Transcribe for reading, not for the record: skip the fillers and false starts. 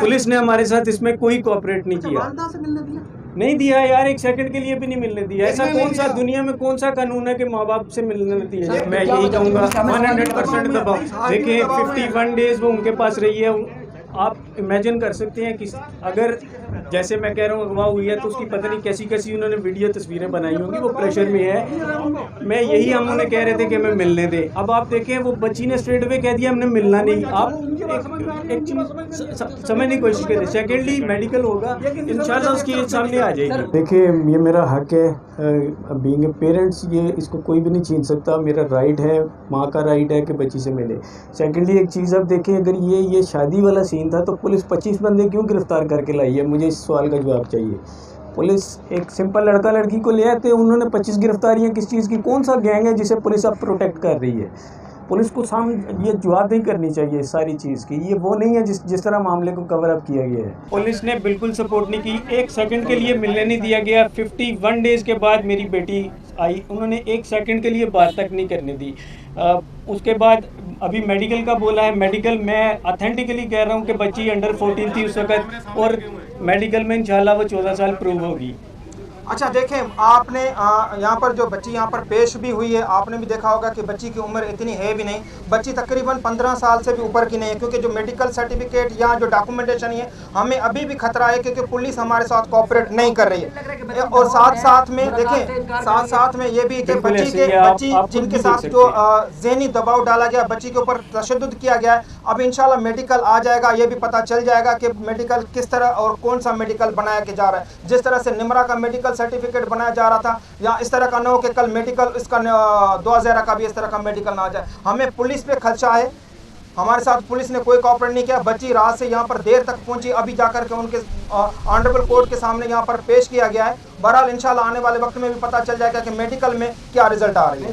Police ने हमारे साथ इसमें कोई कोऑपरेट नहीं किया, नहीं दिया यार, एक सेकंड के लिए भी नहीं मिलने दिया। ऐसा कौन सा दुनिया में कौन सा कानून है कि माँ बाप से मिलने दिया? मैं यही कहूँगा 100% दबाव। देखिए 51 डेज वो उनके पास रही है। आप इमेजिन कर सकते हैं कि अगर जैसे मैं कह रहा हूँ अगवा हुई है तो उसकी पता नहीं कैसी कैसी उन्होंने वीडियो तस्वीरें बनाई होंगी, वो प्रेशर में है। मैं यही हम उन्हें कह रहे थे कि हमें मिलने दे। अब आप देखें वो बच्ची ने स्ट्रेट अवे कह दिया हमने मिलना नहीं। आप एक चीज समझने की कोशिश करें, सेकेंडली मेडिकल होगा, इंशाल्लाह उसकी एज सामने आ जाएगी। देखिए ये मेरा हक है, बीइंग ए पेरेंट्स, ये इसको कोई भी नहीं छीन सकता। मेरा राइट है, माँ का राइट है कि बच्ची से मिले। सेकेंडली एक चीज़ आप देखें, अगर ये शादी वाला सीन था तो पुलिस 25 बंदे क्यों गिरफ्तार करके लाई है? मुझे इस सवाल का जवाब चाहिए। पुलिस एक सिंपल लड़का लड़की को ले आते, उन्होंने 25 गिरफ्तारियाँ किस चीज़ की? कौन सा गैंग है जिसे पुलिस अब प्रोटेक्ट कर रही है? पुलिस को सामने ये जवाब नहीं करनी चाहिए इस सारी चीज़ की। ये वो नहीं है जिस तरह मामले को कवर अप किया गया है। पुलिस ने बिल्कुल सपोर्ट नहीं की, एक सेकंड के लिए मिलने नहीं दिया गया। 51 डेज के बाद मेरी बेटी आई, उन्होंने एक सेकंड के लिए बात तक नहीं करने दी। उसके बाद अभी मेडिकल का बोला है। मेडिकल मैं ऑथेंटिकली कह रहा हूँ कि बच्ची अंडर 14 थी उस वक्त, और मेडिकल में इंशाल्लाह वो 14 साल प्रूव होगी। अच्छा देखें, आपने यहाँ पर जो बच्ची यहाँ पर पेश भी हुई है, आपने भी देखा होगा कि बच्ची की उम्र इतनी है भी नहीं। बच्ची तकरीबन 15 साल से भी ऊपर की नहीं है, क्योंकि जो मेडिकल सर्टिफिकेट या जो डॉक्यूमेंटेशन है, हमें अभी भी खतरा है क्योंकि पुलिस हमारे साथ कोऑपरेट नहीं कर रही है। और साथ में देखें, साथ में ये भी कि बच्ची जिनके साथ जो ज़हनी दबाव डाला गया, बच्ची के ऊपर तशद्दुद किया गया है, अब इंशाल्लाह मेडिकल आ जाएगा, ये भी पता चल जाएगा कि मेडिकल किस तरह और कौन सा मेडिकल बनाया के जा रहा है। जिस तरह से निमरा का मेडिकल सर्टिफिकेट बनाया जा रहा था, या इस तरह का न हो कि कल मेडिकल इसका 2000 का भी इस तरह का मेडिकल ना आ जाए। हमें पुलिस पे खदशा है, हमारे साथ पुलिस ने कोई कोऑपरेट नहीं किया। बच्ची रात से यहाँ पर देर तक पहुंची, अभी जाकर के उनके ऑनरेबल कोर्ट के सामने यहाँ पर पेश किया गया है। बहरहाल इंशाल्लाह आने वाले वक्त में भी पता चल जाएगा कि मेडिकल में क्या रिजल्ट आ रही है।